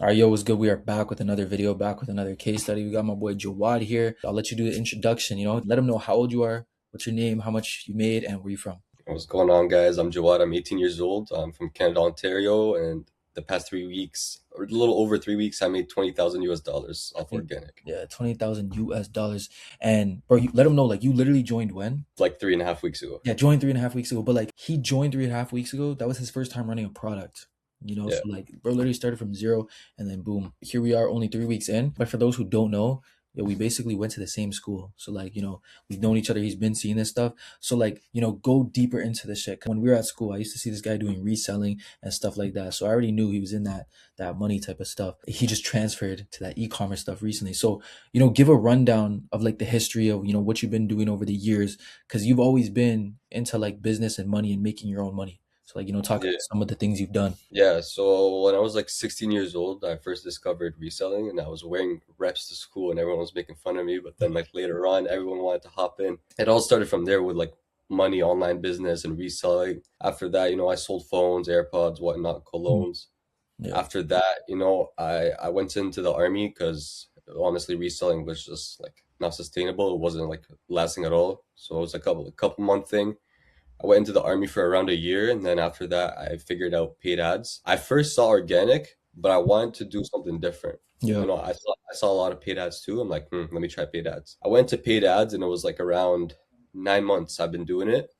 All right, yo, what's good? We are back with another video, back with another case study. We got my boy Jawad here. I'll let you do the introduction, let him know how old you are, what's your name, how much you made, and where you from. What's going on, guys? I'm Jawad. I'm 18 years old. I'm from Canada, Ontario, and the past 3 weeks, or a little over 3 weeks, I made 20,000 US dollars off organic. Yeah, 20,000 US dollars. And bro, you let him know, like, you literally joined when? Like 3.5 weeks ago. Yeah, joined 3.5 weeks ago. But like, he joined 3.5 weeks ago. That was his first time running a product. Yeah. So like, bro literally started from zero, and then boom, here we are, only 3 weeks in. But for those who don't know, yeah, we basically went to the same school. So like, we've known each other. He's been seeing this stuff. So like, go deeper into the shit. When we were at school, I used to see this guy doing reselling and stuff like that. So I already knew he was in that money type of stuff. He just transferred to that e-commerce stuff recently. So, give a rundown of like the history of, what you've been doing over the years, because you've always been into like business and money and making your own money. So like, talk Yeah. about some of the things you've done. Yeah. So when I was like 16 years old, I first discovered reselling and I was wearing reps to school and everyone was making fun of me. But then like later on, everyone wanted to hop in. It all started from there with like money, online business and reselling. After that, I sold phones, AirPods, whatnot, Mhm. colognes. Yeah. After that, I went into the army because honestly, reselling was just like not sustainable. It wasn't like lasting at all. So it was a couple month thing. I went into the army for around a year, and then after that, I figured out paid ads. I first saw organic, but I wanted to do something different. Yeah. I saw a lot of paid ads too. I'm like, let me try paid ads. I went to paid ads, and it was like around 9 months I've been doing it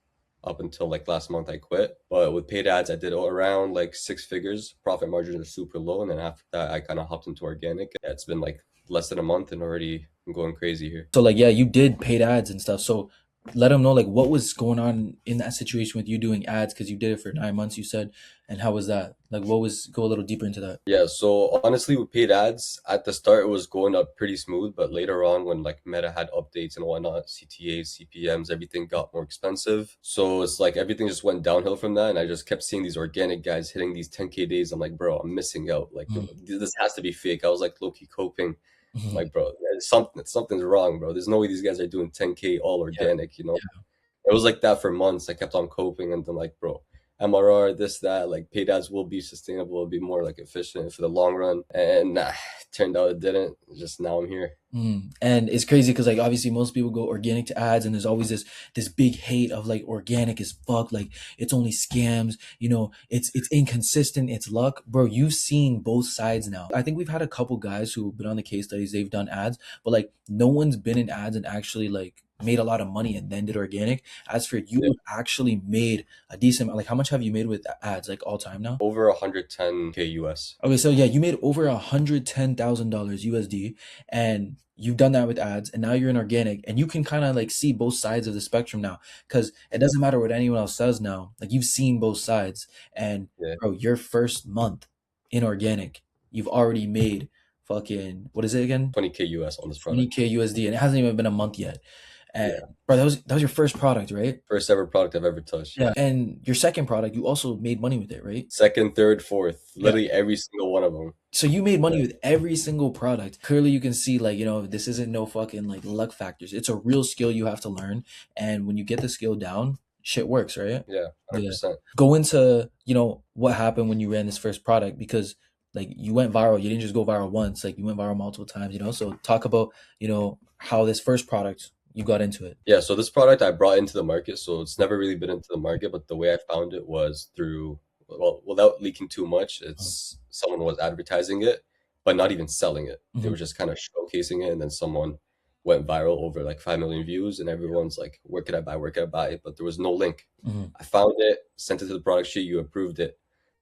up until like last month I quit. But with paid ads, I did around like six figures. Profit margins are super low, and then after that, I kind of hopped into organic. Yeah, it's been like less than a month, and already I'm going crazy here. So like, yeah, you did paid ads and stuff. So let them know like what was going on in that situation with you doing ads, because you did it for 9 months, you said. And how was that? Like, what was, go a little deeper into that. Yeah, so honestly, with paid ads, at the start it was going up pretty smooth, but later on, when like Meta had updates and whatnot, CTAs, CPMs, everything got more expensive. So it's like everything just went downhill from that, and I just kept seeing these organic guys hitting these 10K days. I'm like, bro, I'm missing out. Like, Mhm. this has to be fake. I was like low key coping. I'm Mhm. like, bro, something's wrong, bro. There's no way these guys are doing 10K all Yeah. organic. It was like that for months. I kept on coping, and then like, bro, MRR, this, that, like paid ads will be sustainable, will be more like efficient for the long run. And nah, turned out it didn't. Just now I'm here. And it's crazy because like obviously most people go organic to ads, and there's always this big hate of like organic is fuck, like it's only scams, it's inconsistent, it's luck. Bro, you've seen both sides now. I think we've had a couple guys who've been on the case studies, they've done ads, but like no one's been in ads and actually like made a lot of money and then did organic. As for you, Yeah. actually made a decent, like how much have you made with ads like all time now? Over 110K US. Okay, so yeah, you made over $110,000 USD, and you've done that with ads, and now you're in organic, and you can kind of like see both sides of the spectrum now, because it doesn't matter what anyone else says now. Like you've seen both sides, and Yeah. bro, your first month in organic, you've already made fucking, what is it again? 20K US on this product. 20K USD, and it hasn't even been a month yet. And Yeah. bro, that was your first product, right? First ever product I've ever touched. Yeah. Yeah. And your second product, you also made money with it, right? Second, third, fourth, Yeah. literally every single one of them. So you made Yeah. money with every single product. Clearly you can see like, this isn't no fucking like luck factors. It's a real skill you have to learn. And when you get the skill down, shit works, right? Yeah. Yeah. 100%. Go into, what happened when you ran this first product, because like you went viral. You didn't just go viral once, like you went viral multiple times. So talk about, how this first product you got into it. Yeah, so this product I brought into the market, so it's never really been into the market, but the way I found it was through, well, without leaking too much, it's someone was advertising it, but not even selling it. They Mm-hmm. were just kind of showcasing it, and then someone went viral over like 5 million views, and everyone's like, where could I buy? Where could I buy it? But there was no link. Mm-hmm. I found it, sent it to the product sheet, you approved it.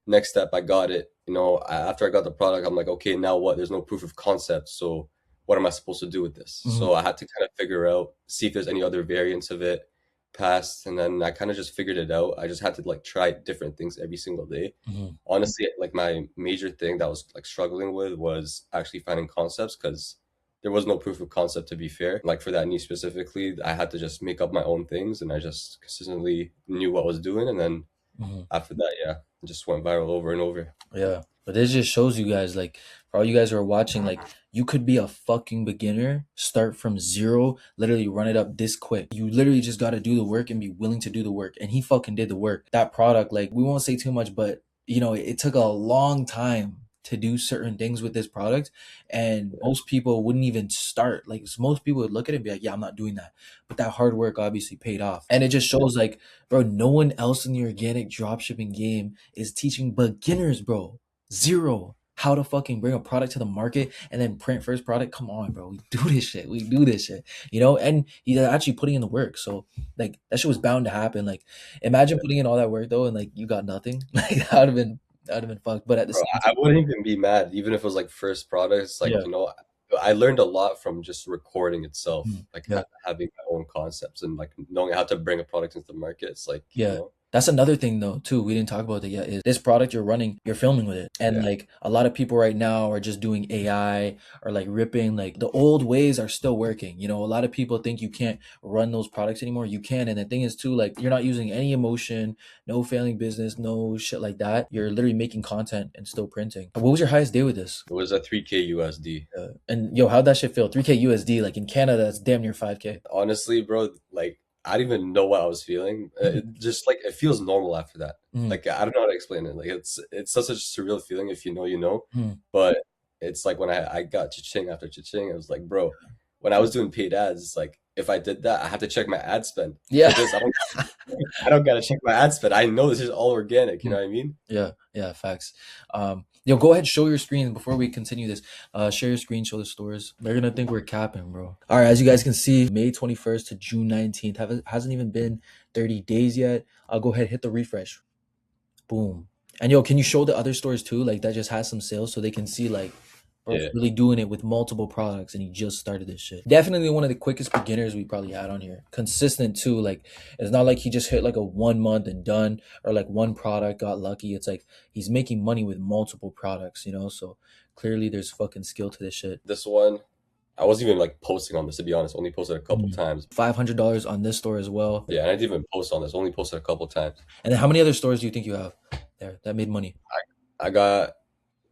Next step, I got it. After I got the product, I'm like, okay, now what? There's no proof of concept. So what am I supposed to do with this? Mm-hmm. So I had to kind of figure out, see if there's any other variants of it past. And then I kind of just figured it out. I just had to like try different things every single day. Mm-hmm. Honestly, like my major thing that I was like struggling with was actually finding concepts because there was no proof of concept to be fair. Like for that niche specifically, I had to just make up my own things and I just consistently knew what I was doing. And then Mm-hmm. after that, yeah, it just went viral over and over. Yeah. But this just shows you guys, like, for all you guys who are watching, like, you could be a fucking beginner, start from zero, literally run it up this quick. You literally just got to do the work and be willing to do the work. And he fucking did the work. That product, like, we won't say too much, but, it took a long time to do certain things with this product, and Yeah. most people wouldn't even start. Like most people would look at it and be like, yeah, I'm not doing that. But that hard work obviously paid off. And it just Yeah. shows like, bro, no one else in the organic dropshipping game is teaching beginners, bro. Zero. How to fucking bring a product to the market and then print first product. Come on, bro. We do this shit. We do this shit. And he's actually putting in the work. So like that shit was bound to happen. Like imagine Yeah. putting in all that work though and like you got nothing. Like that would have been fucked. But at the Bro, same I time, wouldn't even be mad, even if it was like first products. Like, yeah. I learned a lot from just recording itself, Mhm. like Yeah. having my own concepts and like knowing how to bring a product into the market. It's like, Yeah. That's another thing though, too. We didn't talk about that yet. Is this product you're running, you're filming with it. And yeah, like a lot of people right now are just doing AI or like ripping like the old ways are still working. A lot of people think you can't run those products anymore. You can. And the thing is too, like you're not using any emotion, no failing business, no shit like that. You're literally making content and still printing. What was your highest day with this? it was a 3K USD. And yo, how'd that shit feel? 3K USD, like in Canada, that's damn near 5K. Honestly, bro, like I don't even know what I was feeling. It just like it feels normal after that. Mhm. Like I don't know how to explain it. Like it's such a surreal feeling if you know, you know. Mhm. But it's like when I got cha-ching after cha-ching, I was like, bro, when I was doing paid ads, it's like if I did that, I had to check my ad spend. Yeah. For this, I don't gotta check my ad spend. I know this is all organic, you know what I mean? Yeah, yeah, facts. Yo, go ahead, show your screen before we continue this. Share your screen, show the stores. They're gonna think we're capping, bro. All right, as you guys can see, May 21st to June 19th hasn't even been 30 days yet. I'll go ahead, hit the refresh. Boom. And yo, can you show the other stores too? Like that just has some sales so they can see like bro's Yeah. really doing it with multiple products and he just started this shit. Definitely one of the quickest beginners we probably had on here. Consistent too. Like it's not like he just hit like a 1 month and done or like one product got lucky. It's like he's making money with multiple products. So clearly there's fucking skill to this shit. This one, I wasn't even like posting on this to be honest. Only posted a couple times. $500 on this store as well. Yeah, and I didn't even post on this. Only posted a couple times. And then how many other stores do you think you have there that made money? I got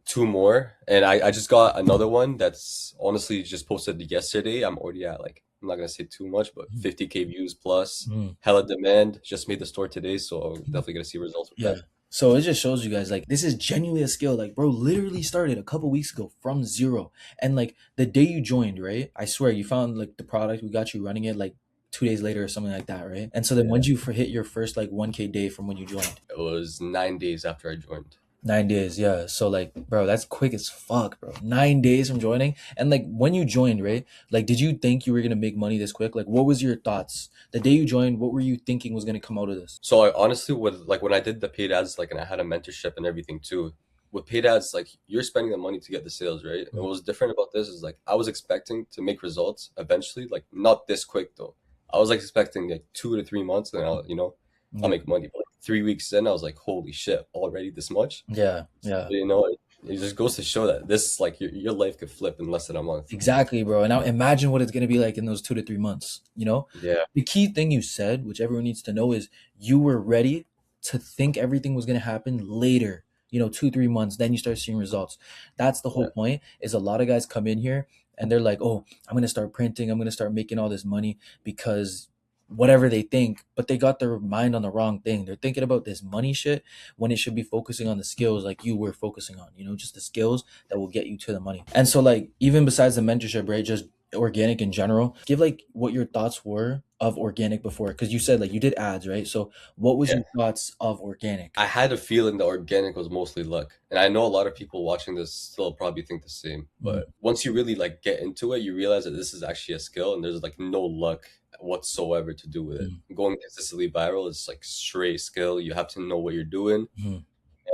two more, and I just got another one that's honestly just posted yesterday. I'm already at like I'm not gonna say too much, but 50K views plus, Mhm. hella demand. Just made the store today, so I'm definitely gonna see results with Yeah. that. So it just shows you guys like this is genuinely a skill. Like, bro, literally started a couple weeks ago from zero. And like the day you joined, right? I swear you found like the product, we got you running it like 2 days later or something like that, right? And so then when Yeah, did you hit your first like 1K day from when you joined? it was 9 days after I joined. 9 days, yeah. So like, bro, that's quick as fuck, bro. 9 days from joining. And like when you joined, right? Like, did you think you were gonna make money this quick? Like, what was your thoughts? The day you joined, what were you thinking was gonna come out of this? So I honestly with like when I did the paid ads, like and I had a mentorship and everything too. With paid ads, like you're spending the money to get the sales, right? And what was different about this is like I was expecting to make results eventually, like not this quick though. I was like expecting like 2 to 3 months, and I'll Yeah, make money. But like 3 weeks in, I was like, holy shit, already this much. yeah, So, yeah. it just goes to show that this like your life could flip in less than a month. Exactly, bro. And now imagine what it's going to be like in those 2 to 3 months. Yeah, The key thing you said, which everyone needs to know, is you were ready to think everything was going to happen later, 2, 3 months, then you start seeing results. That's the yeah, whole point is a lot of guys come in here and they're like, oh, I'm going to start printing. I'm going to start making all this money because whatever they think, but they got their mind on the wrong thing. They're thinking about this money shit when it should be focusing on the skills like you were focusing on, just the skills that will get you to the money. And so like even besides the mentorship, right, just organic in general, give like what your thoughts were of organic before, because you said like you did ads, right? So what was yeah. your thoughts of organic? I had a feeling that organic was mostly luck. And I know a lot of people watching this still probably think the same. Mm, But once you really like get into it, you realize that this is actually a skill and there's like no luck whatsoever to do with it. mm, Going consistently viral is like straight skill. You have to know what you're doing. mm,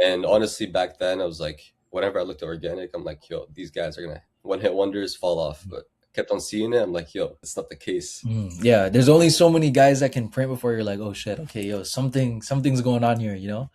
And honestly, back then I was like, whenever I looked at organic, I'm like, yo, these guys are gonna one hit wonders fall off. But kept on seeing it, I'm like, yo, it's not the case. Yeah, there's only so many guys that can print before you're like, oh shit, okay, yo, something's going on here. Yeah,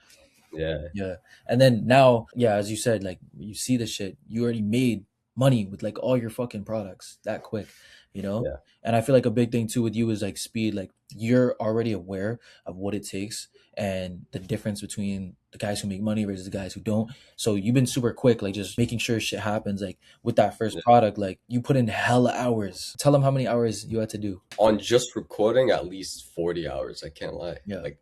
Yeah. And then now, yeah, as you said, like you see the shit, you already made money with like all your fucking products that quick, you know? yeah, And I feel like a big thing too with you is like speed. Like you're already aware of what it takes and the difference between the guys who make money versus the guys who don't. So you've been super quick, like just making sure shit happens. Like with that first product, like you put in hella hours. Tell them how many hours you had to do. On just recording, at least 40 hours. I can't lie. Yeah. Like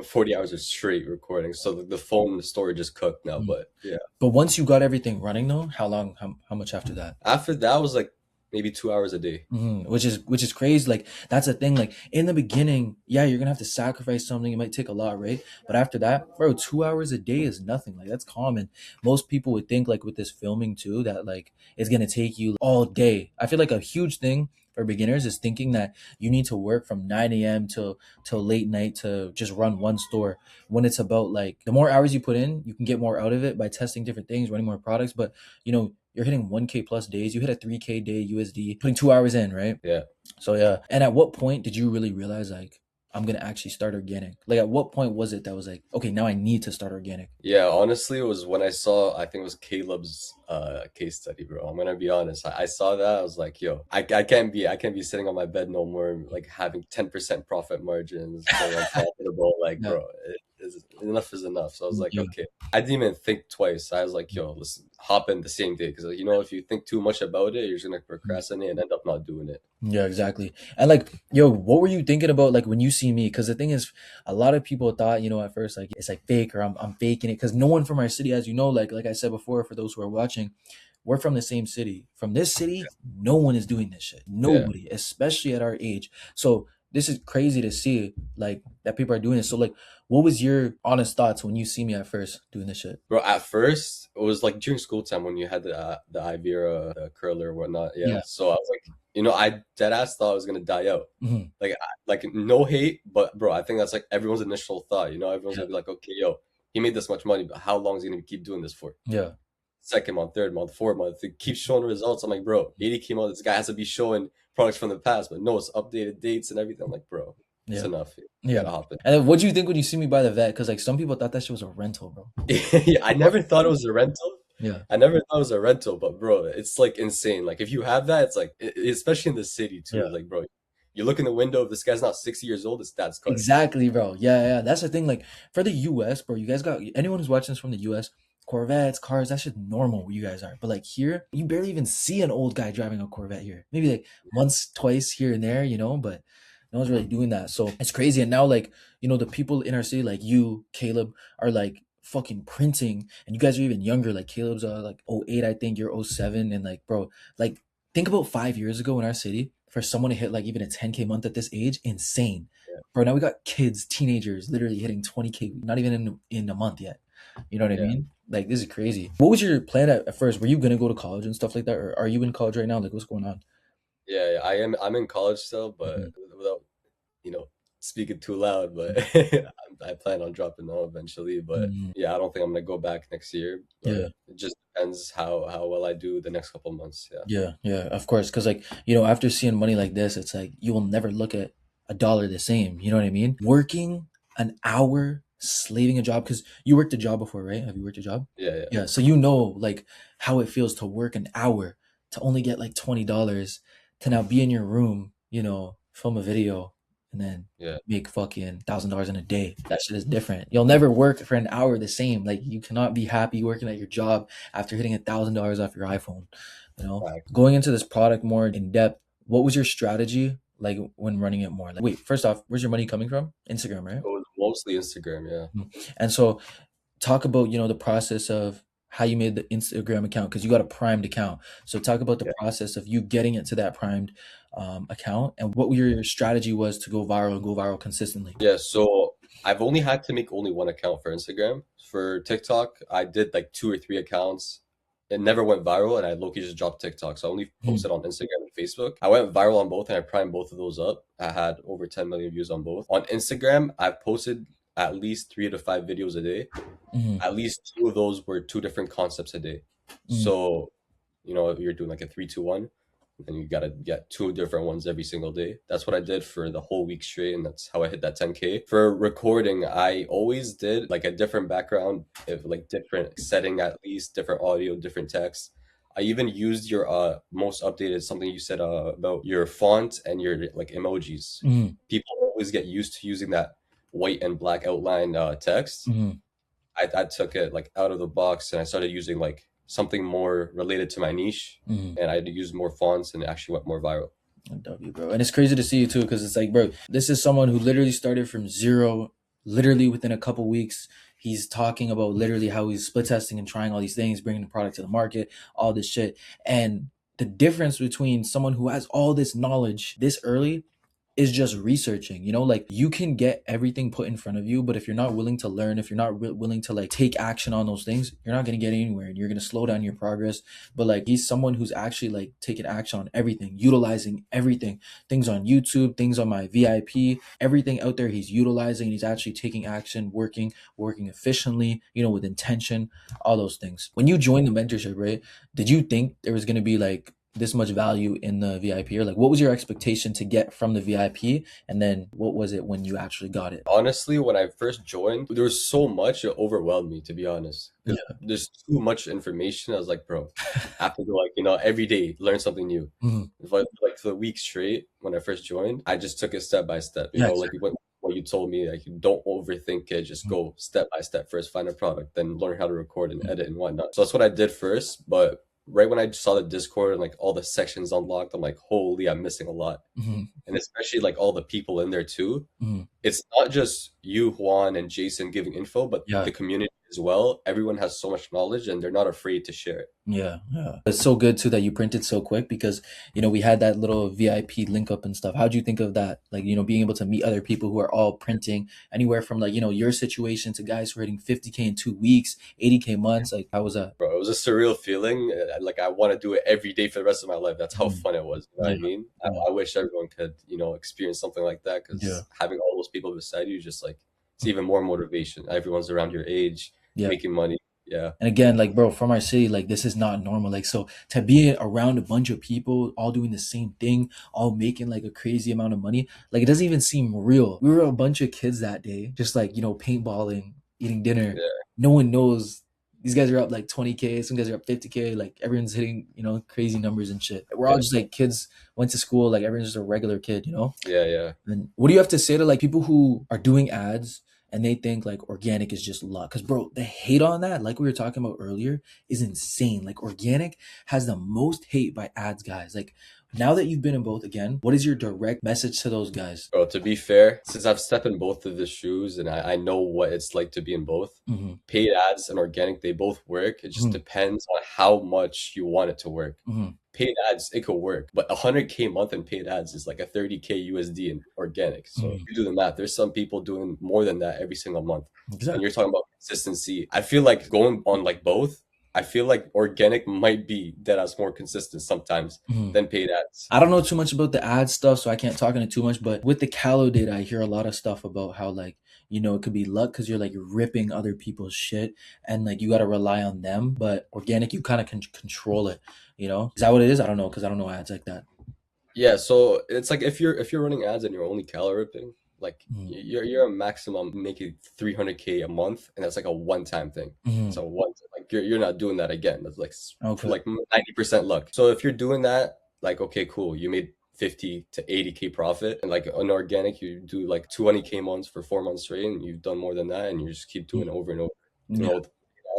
40 hours of straight recording. So the phone, the storage is cooked now. Mm. But yeah, But once you got everything running though, how long, how much after that? after that was like maybe 2 hours a day. Which is crazy. Like that's the thing. Like in the beginning, yeah, you're gonna have to sacrifice something. It might take a lot, right? But after that, bro, 2 hours a day is nothing. Like that's common. Most people would think like with this filming too that like it's gonna take you all day. I feel like a huge thing for beginners is thinking that you need to work from 9 a.m. till late night to just run one store. When it's about like the more hours you put in, you can get more out of it by testing different things, running more products. But you're hitting 1K plus days. You hit a 3K day USD, putting 2 hours in, right? Yeah. So yeah. And at what point did you really realize like I'm gonna actually start organic? Like at what point was it that was like, okay, now I need to start organic? Yeah, honestly, it was when I saw, I think it was Caleb's case study, bro. I'm gonna be honest. I saw that, I was like, yo, I can't be sitting on my bed no more, like having 10% profit margins, going unprofitable. Like, Yeah. bro, enough is enough. So I was like, Yeah. okay. I didn't even think twice. I was like, yo, let's hop in the same day. Because, if you think too much about it, you're just gonna procrastinate and end up not doing it. Yeah, exactly. And like, yo, what were you thinking about like when you see me? Because the thing is, a lot of people thought, at first, like it's like fake or I'm faking it. Because no one from our city, as you know, like I said before, for those who are watching, we're from the same city. From this city, no one is doing this shit. Yeah. Nobody, especially at our age. So this is crazy to see, like that people are doing this. So like, what was your honest thoughts when you see me at first doing this shit? Bro, at first it was like during school time when you had the Ivera, the curler, whatnot. Yeah. Yeah. So I was like, I dead ass thought I was gonna die out. Hmm. Like no hate, but bro, I think that's like everyone's initial thought. Everyone's Yeah. gonna be like, okay, yo, he made this much money, but how long is he gonna keep doing this for? Yeah. Second month, third month, fourth month, it keeps showing results. I'm like, bro, 80 came out. This guy has to be showing products from the past, but no, it's updated dates and everything. I'm like, bro, it's Yeah. enough. You Yeah. gotta hop in. And then what do you think when you see me by the vet? Because like some people thought that shit was a rental, bro. Yeah, I never thought it was a rental. Yeah. I never thought it was a rental, but bro, it's like insane. Like if you have that, it's like, especially in the city too. Yeah. Like, bro, you look in the window. If this guy's not 60 years old, it's dad's car. Exactly, bro. Yeah, yeah. That's the thing. Like for the US, bro, you guys got anyone who's watching this from the US, Corvettes, cars, that's just normal where you guys are. But like here, you barely even see an old guy driving a Corvette here. Maybe like once, twice here and there, but no one's really doing that. So it's crazy. And now like, the people in our city, like you, Caleb, are like fucking printing and you guys are even younger. Like Caleb's like '08, I think you're '07. And like, bro, like think about 5 years ago in our city for someone to hit like even a 10K month at this age, insane. Yeah, Bro, now we got kids, teenagers, literally hitting 20K, not even in a month yet. You know what I yeah, mean? Like this is crazy. What was your plan at first? Were you gonna go to college and stuff like that, or are you in college right now? Like what's going on? yeah. I am. I'm in college still, but Mhm. without you know speaking too loud. But I plan on dropping out eventually. But Mhm. yeah, I don't think I'm gonna go back next year. Yeah. But it just depends how well I do the next couple months. Yeah, Yeah, yeah, of course. Because, like, after seeing money like this, it's like you will never look at a dollar the same. You know what I mean? Working an hour, slaving a job, because you worked a job before, right? Have you worked a job? yeah, yeah, Yeah. So, like, how it feels to work an hour to only get like $20 to now be in your room, film a video and then yeah. make fucking $1,000 in a day. That shit is different. You'll never work for an hour the same. Like, you cannot be happy working at your job after hitting $1,000 off your iPhone. Fact. Going into this product more in depth, what was your strategy like when running it more? Like, wait, first off, where's your money coming from? Instagram, right? It was mostly Instagram. Yeah, Mhm. And so, talk about the process of how you made the Instagram account because you got a primed account. So, talk about the yeah, process of you getting it to that primed account and what your strategy was to go viral and go viral consistently. yeah. So I've only had to make only one account for Instagram. For TikTok, I did like two or three accounts. It never went viral, and I low-key just dropped TikTok. So I only Mhm. posted on Instagram and Facebook. I went viral on both, and I primed both of those up. I had over 10 million views on both. On Instagram, I posted at least 3 to 5 videos a day. Mhm. At least two of those were two different concepts a day. Mhm. So, you're doing like a 3-2-1, and you gotta get two different ones every single day. That's what I did for the whole week straight, and that's how I hit that 10K. For recording, I always did like a different background, if like different setting, at least different audio, different text. I even used your most updated something you said about your font and your like emojis. Mhm. People always get used to using that white and black outline text. Hmm. I took it like out of the box and I started using like something more related to my niche, Hmm. and I used more fonts and it actually went more viral. W, bro. And it's crazy to see you too, because it's like, bro, this is someone who literally started from zero, literally within a couple weeks. He's talking about literally how he's split testing and trying all these things, bringing the product to the market, all this shit. And the difference between someone who has all this knowledge this early is just researching. Like you can get everything put in front of you, but if you're not willing to learn, if you're not willing to like take action on those things, you're not going to get anywhere and you're going to slow down your progress. But like he's someone who's actually like taking action on everything, utilizing everything, things on YouTube, things on my VIP, everything out there he's utilizing. He's actually taking action, working efficiently, with intention, all those things. When you joined the mentorship, right, did you think there was going to be like this much value in the VIP, or like what was your expectation to get from the VIP, and then what was it when you actually got it? Honestly, when I first joined, there was so much it overwhelmed me, to be honest. Because Yeah. there's too much information. I was like, bro, I have to go like, every day learn something new. Mhm. If I, like for the week straight when I first joined, I just took it step by step. Yeah, Like exactly. what you told me, like you don't overthink it, just Mhm. go step by step first, find a product, then learn how to record and Mhm. edit and whatnot. So that's what I did first. But right when I saw the Discord and like all the sections unlocked, I'm like, holy, I'm missing a lot. Mhm. And especially like all the people in there too. Mhm. It's not just you, Juan, and Jason giving info, but Yeah. the community as well. Everyone has so much knowledge and they're not afraid to share it. Yeah, yeah. It's so good too that you printed so quick because we had that little VIP link up and stuff. How'd you think of that? Like, being able to meet other people who are all printing anywhere from like, your situation to guys who are hitting 50K in 2 weeks, 80K months. Like, how was that? Bro, it was a surreal feeling. Like I want to do it every day for the rest of my life. That's how Mhm. fun it was. You know what Yeah, I mean? yeah, I wish everyone could, experience something like that yeah. because having all those people beside you, just like it's even more motivation. Everyone's around your age, Yeah. making money. Yeah. And again, like, bro, from our city, like, this is not normal. Like, so to be around a bunch of people all doing the same thing, all making like a crazy amount of money, like, it doesn't even seem real. We were a bunch of kids that day, just like, paintballing, eating dinner. Yeah. No one knows. These guys are up like 20K, some guys are up 50K. Like, everyone's hitting, crazy numbers and shit. We're all Yeah. just like kids, went to school, like, everyone's just a regular kid. Yeah. Yeah. And what do you have to say to like people who are doing ads and they think like organic is just luck? Because bro, the hate on that, like we were talking about earlier, is insane. Like organic has the most hate by ads guys. Like now that you've been in both again, what is your direct message to those guys? Bro, to be fair, since I've stepped in both of the shoes and I know what it's like to be in both, Mm-hmm. paid ads and organic, they both work. It just Mm-hmm. depends on how much you want it to work. Mm-hmm. Paid ads, it could work, but 100K month in paid ads is like a 30K USD in organic. So if Mm-hmm. you do the math, there's some people doing more than that every single month. And Exactly. you're talking about consistency. I feel like going on like both, I feel like organic might be dead as more consistent sometimes Mm-hmm. than paid ads. I don't know too much about the ad stuff, so I can't talk on it too much. But with the callow data, I hear a lot of stuff about how like it could be luck because you're like ripping other people's shit, and like you got to rely on them. But organic, you kind of can control it. Is that what it is? I don't know because I don't know ads like that. Yeah, so it's like if you're running ads and you're only calorie ripping, like Mm-hmm. you're a maximum making 300K a month, and that's like a one-time thing. Mm-hmm. So one like you're not doing that again. That's like for Okay. like 90% luck. So if you're doing that, like okay, cool, you made 50 to 80K profit, and like on organic you do like 20K months for 4 months straight, and you've done more than that, and you just keep doing it over and over. You Yeah. know, with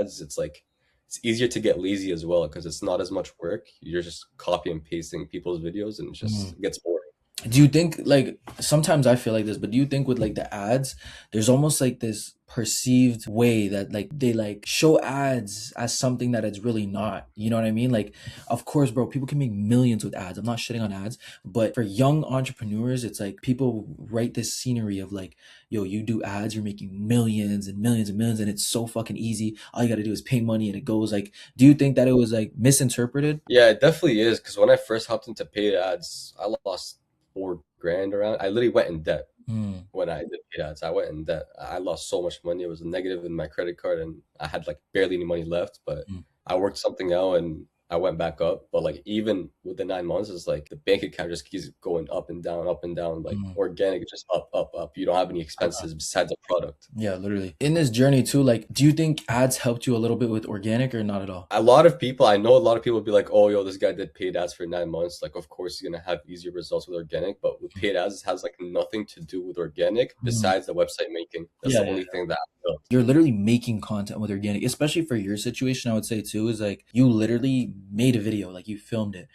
ads, it's like it's easier to get lazy as well because it's not as much work. You're just copy and pasting people's videos and Mhm. it gets boring. Do you think like sometimes I feel like this, but do you think with like the ads, there's almost like this perceived way that like they like show ads as something that it's really not. You know what I mean? Like, of course, bro, people can make millions with ads. I'm not shitting on ads, but for young entrepreneurs, it's like people write this scenery of like, yo, you do ads, you're making millions and millions and millions, and it's so fucking easy. All you gotta do is pay money and it goes like, do you think that it was like misinterpreted? Yeah, it definitely is because when I first hopped into paid ads, I lost 4 grand around. I literally went in debt Mm, when I did paid ads. I went in debt. I lost so much money. It was a negative in my credit card, and I had like barely any money left. But mm, I worked something out, and I went back up. But like even with the 9 months, it's like the bank account just keeps going up and down. Like Mm. organic, just up, up, up. You don't have any Uh, expenses besides the product. yeah, literally. In this journey too, like, do you think ads helped you a little bit with organic or not at all? A lot of people, I know a lot of people be like, oh, yo, this guy did paid ads for 9 months. Like, of course, he's gonna have easier results with organic, but with paid ads, it has like nothing to do with organic Mhm. besides the website making. That's Yeah, the yeah. only thing that I built. You're literally making content with organic, especially for your situation. I would say too is like you literally made a video, like you filmed it.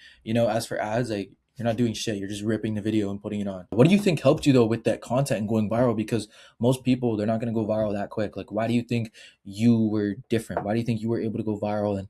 As for ads, like you're not doing shit. You're just ripping the video and putting it on. What do you think helped you though with that content and going viral? Because most people they're not gonna go viral that quick. Like, why do you think you were different? Why do you think you were able to go viral and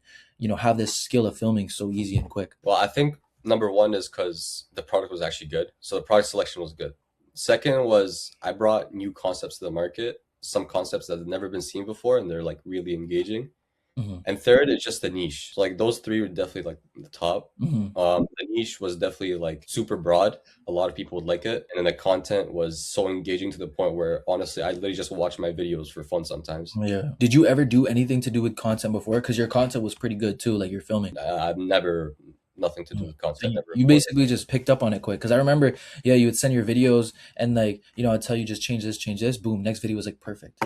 have this skill of filming so easy and quick? Well, I think number one is because the product was actually good. So the product selection was good. Second was I brought new concepts to the market, some concepts that had never been seen before, and they're like really engaging. Hmm. And third is just the niche. So, like those three were definitely like the top. Hmm. The niche was definitely like super broad. A lot of people would like it, and then the content was so engaging to the point where honestly, I literally just watch my videos for fun sometimes. Yeah. Did you ever do anything to do with content before? Because your content was pretty good too, like you're filming. I've never nothing to do Mm. with So content, you, never you recorded. basically just picked up on it quick. Because I remember, yeah, you would send your videos and like, I'd tell you just change this, boom, next video was like perfect.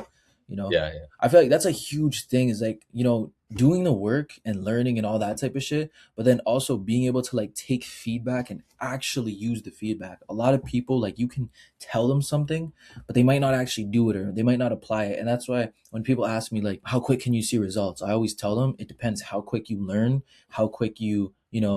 You know, Yeah, yeah, I feel like that's a huge thing is like, doing the work and learning and all that type of shit, but then also being able to like take feedback and actually use the feedback. A lot of people, like you can tell them something, but they might not actually do it or they might not apply it. And that's why when people ask me like, how quick can you see results? I always tell them it depends how quick you learn, how quick you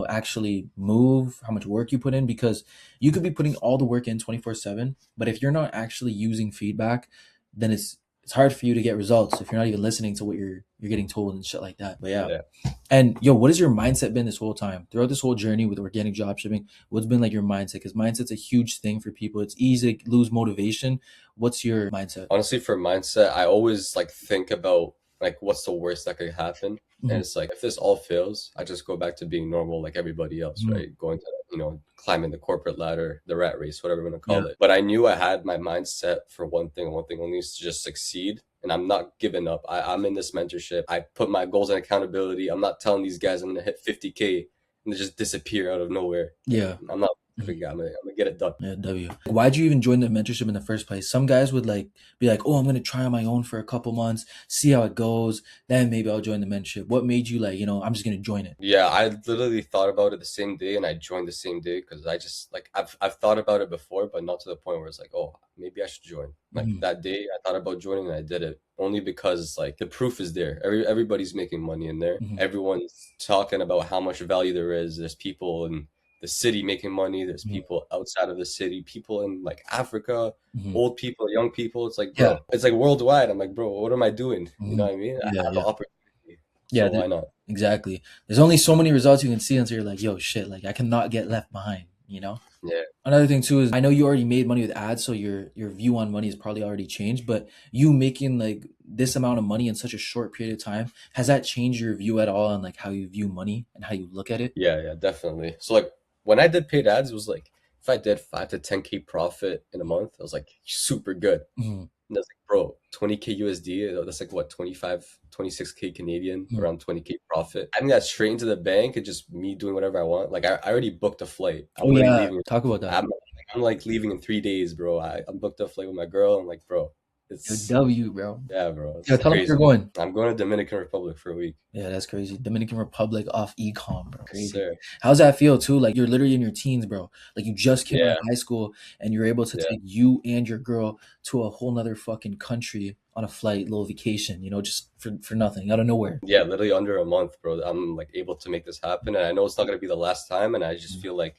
actually move, how much work you put in, because you could be putting all the work in 24/7, but if you're not actually using feedback, then it's hard for you to get results if you're not even listening to what you're getting told and shit like that. But yeah. yeah. And yo, what has your mindset been this whole time? Throughout this whole journey with organic dropshipping, what's been like your mindset? Because mindset's a huge thing for people. It's easy to lose motivation. What's your mindset? Honestly, for mindset, I always like think about like what's the worst that could happen. And Mhm. it's like if this all fails, I just go back to being normal like everybody else, Mhm. right? Going to, climbing the corporate ladder, the rat race, whatever you want to Yeah. call it. But I knew I had my mindset for one thing only is to just succeed. And I'm not giving up. I'm in this mentorship. I put my goals and accountability. I'm not telling these guys I'm gonna hit 50K and they just disappear out of nowhere. Like Yeah. I'm not a Mhm. perfect guy. I'm gonna get it done. Yeah, W. Why'd you even join the mentorship in the first place? Some guys would like be like, "Oh, I'm gonna try on my own for a couple months, see how it goes, then maybe I'll join the mentorship." What made you like, I'm just gonna join it? Yeah, I literally thought about it the same day and I joined the same day because I just like I've thought about it before, but not to the point where it's like, oh, maybe I should join. Like Mhm. that day I thought about joining and I did it only because like the proof is there. Everybody's making money in there. Mhm. Everyone's talking about how much value there is. There's people in the city making money. There's Mhm. people outside of the city, people in like Africa, Mhm. old people, young people. It's like, Yeah. bro, it's like worldwide. I'm like, bro, what am I doing? You know Mhm. what I mean? I Yeah. have an Yeah. opportunity. Yeah. So why not? Exactly. There's only so many results you can see until you're like, "Yo, shit! Like I cannot get left behind." You know. Yeah. Another thing too is I know you already made money with ads, so your view on money is probably already changed. But you making like this amount of money in such a short period of time, has that changed your view at all on like how you view money and how you look at it? Yeah, yeah, definitely. So like when I did paid ads, it was like if I did 5 to 10K profit in a month, I was like super good. Mhm. And that's like, bro, 20K USD, that's like what, 25, 26K Canadian, Mhm. around 20K profit. I think that's straight into the bank and just me doing whatever I want. Like I already booked a flight. Oh I'm literally yeah, leaving. talk about that. I'm like leaving in 3 days, bro. I'm booked a flight with my girl. I'm like, bro, Yo, it's W, bro. yeah, bro, Yo, it's tell them where you're crazy. going. I'm going to Dominican Republic for a week. Yeah, that's crazy. Dominican Republic off ecom, bro. Yes, Crazy. sir. How's that feel too? Like you're literally in your teens, bro. Like you just came out of Yeah, high school and you're able to yeah. take you and your girl to a whole nother fucking country on a flight, little vacation, just for nothing, out of nowhere. Yeah, literally under a month, bro. I'm like able to make this happen, and I know it's not gonna be the last time. And I just Mhm. feel like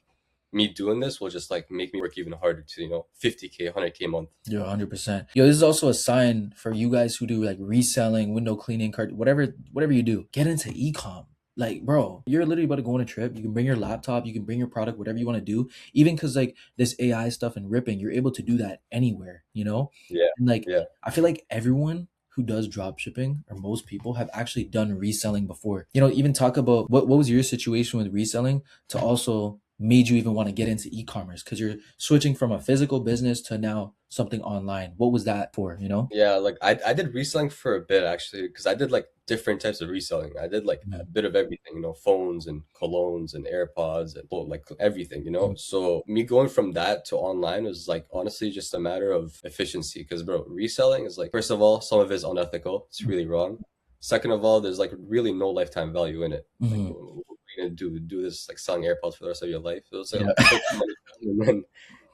me doing this will just like make me work even harder to 50K, 100K a month. Yeah, 100%. Yo, this is also a sign for you guys who do like reselling, window cleaning, cart, whatever you do. Get into ecom. Like, bro, you're literally about to go on a trip. You can bring your laptop, you can bring your product, whatever you want to do. Even because like this AI stuff and ripping, you're able to do that anywhere. Yeah, And like, yeah, I feel like everyone who does drop shipping or most people have actually done reselling before. Even talk about what was your situation with reselling to also made you even want to get into e-commerce? Because you're switching from a physical business to now something online. What was that for, you know? Yeah, like I did reselling for a bit actually, because I did like different types of reselling. I did like a Mhm. bit of everything, phones and colognes and AirPods and well, like everything. Mhm. So me going from that to online was like honestly just a matter of efficiency. Because bro, reselling is like first of all, some of it is unethical. It's really wrong. Second of all, there's like really no lifetime value in it. Like Mhm. what are you gonna do this like selling AirPods for the rest of your life? It was like Yeah. a quick money and then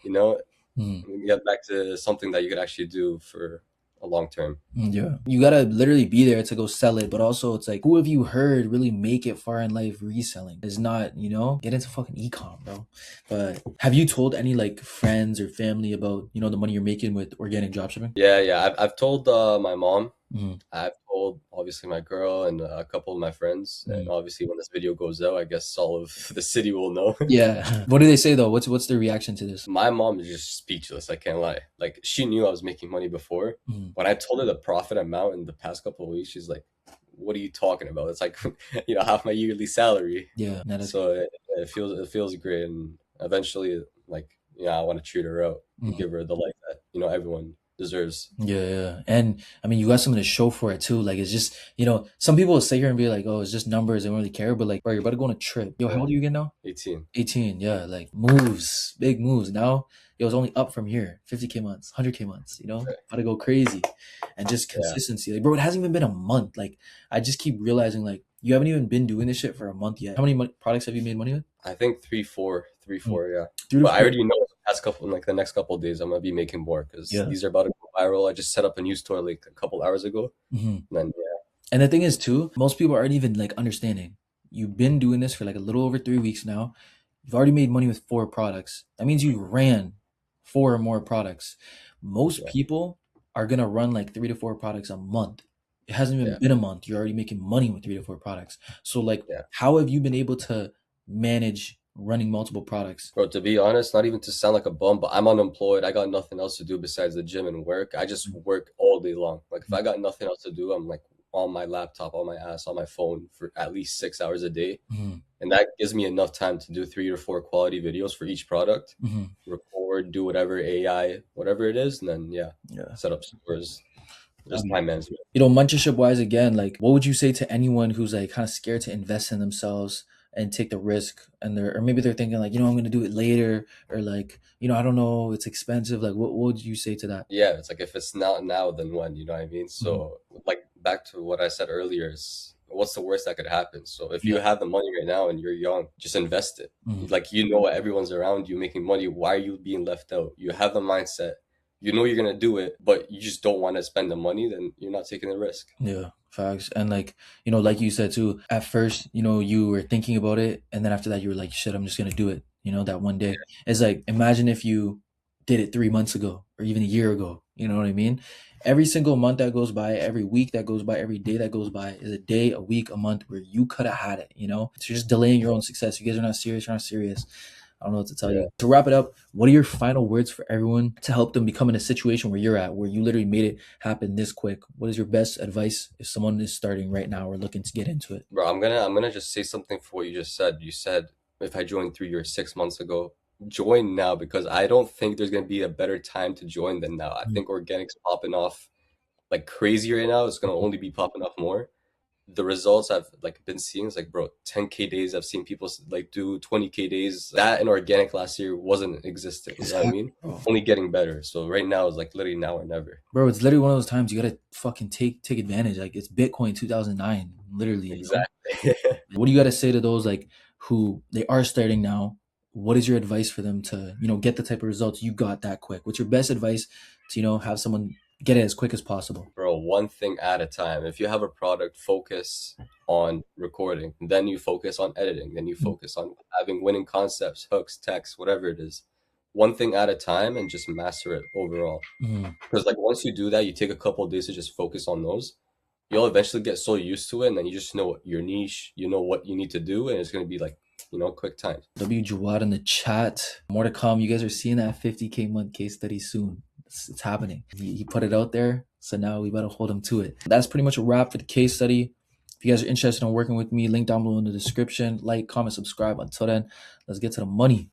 you know Mhm. get back to something that you could actually do for a long term. Yeah. You gotta literally be there to go sell it, but also it's like, who have you heard really make it far in life reselling? It's not, get into fucking ecom, bro. But have you told any like friends or family about, the money you're making with organic dropshipping? Yeah, yeah. I've told my mom. Mm-hmm. I've told obviously my girl and a couple of my friends. And obviously, when this video goes out, I guess all of the city will know. Yeah. What do they say though? What's their reaction to this? My mom is just speechless. I can't lie. Like she knew I was making money before. Mm. When I told her the profit amount in the past couple of weeks, she's like, "What are you talking about? It's like half my yearly salary." Yeah. No, that's So it feels great, and eventually, like I want to treat her out and mm. give her the life that everyone deserves. Yeah, yeah. And I mean, you got something to show for it too. Like, it's just, some people will sit here and be like, oh, it's just numbers. They don't really care. But like, bro, you're about to go on a trip. Yo, how Yeah, old are you again now? 18. 18. Yeah. Like, moves, big moves. Now, it was only up from here 50K months, 100K months, Okay. about to go crazy. And just Yeah, consistency. Like, bro, it hasn't even been a month. Like, I just keep realizing, like, you haven't even been doing this shit for a month yet. How many products have you made money with? I think three, Mm. four. Yeah, 3 to but I 4. already know like the next couple of days, I'm gonna be making more because Yeah. these are about to go viral. I just set up a new store like a couple hours ago, Mhm. and then And the thing is, too, most people aren't even like understanding. You've been doing this for like a little over 3 weeks now. You've already made money with 4 products. That means you ran 4 or more products. Most yeah, people are gonna run like 3 to 4 products a month. It hasn't even yeah, been a month. You're already making money with 3 to 4 products. So like, yeah. how have you been able to manage running multiple products? Bro, to be honest, not even to sound like a bum, but I'm unemployed. I got nothing else to do besides the gym and work. I just work all day long. Like if I got nothing else to do, I'm like on my laptop, on my ass, on my phone for at least 6 hours a day. Mhm. And that gives me enough time to do 3 or 4 quality videos for each product, Mhm. record, do whatever AI, whatever it is, and then Yeah. set up stores, just time management. Mentorship wise, again, like, what would you say to anyone who's like kind of scared to invest in themselves and take the risk, and or maybe they're thinking like, I'm going to do it later, or like, I don't know, it's expensive. Like, what would you say to that? Yeah, it's like if it's not now, then when, you know what I mean? Mhm. So like back to what I said earlier is what's the worst that could happen? So if you Yeah. have the money right now and you're young, just invest it. Mhm. Like everyone's around you making money. Why are you being left out? You have the mindset. You know you're gonna do it, but you just don't want to spend the money, then you're not taking the risk. Yeah, facts. And like you said too, at first, you were thinking about it, and then after that, you were like, shit, I'm just gonna do it. That one day. It's like, imagine if you did it 3 months ago or even a year ago. You know what I mean? Every single month that goes by, every week that goes by, every day that goes by is a day, a week, a month where you could have had it. So you're just delaying your own success. You guys are not serious. You're not serious. I don't know what to tell Yeah. you. To wrap it up, what are your final words for everyone to help them become in a situation where you're at, where you literally made it happen this quick? What is your best advice if someone is starting right now or looking to get into it? Bro, I'm gonna just say something for what you just said. You said if I joined 3 or 6 months ago, join now because I don't think there's gonna be a better time to join than now. I Mm. think organic's popping off like crazy right now. It's gonna only be popping off more. The results I've like been seeing is like, bro, 10K days. I've seen people like do 20K days. That in organic last year wasn't existent. You know what I Exactly, mean? bro. Only getting better. So right now is like literally now or never. Bro, it's literally one of those times you gotta fucking take advantage. Like, it's Bitcoin 2009, literally. Exactly. What do you gotta say to those like who they are starting now? What is your advice for them to, get the type of results you got that quick? What's your best advice to, have someone get it as quick as possible? Bro, one thing at a time. If you have a product, focus on recording. Then you focus on editing. Then you focus on having winning concepts, hooks, text, whatever it is. One thing at a time and just master it overall. Mhm. Because like once you do that, you take a couple of days to just focus on those. You'll eventually get so used to it, and then you just know your niche, you know what you need to do, and it's gonna be like, quick time. W Jawad in the chat. More to come. You guys are seeing that 50K month case study soon. It's happening. He put it out there, so now we better hold him to it. That's pretty much a wrap for the case study. If you guys are interested in working with me, link down below in the description. Like, comment, subscribe. Until then, let's get to the money.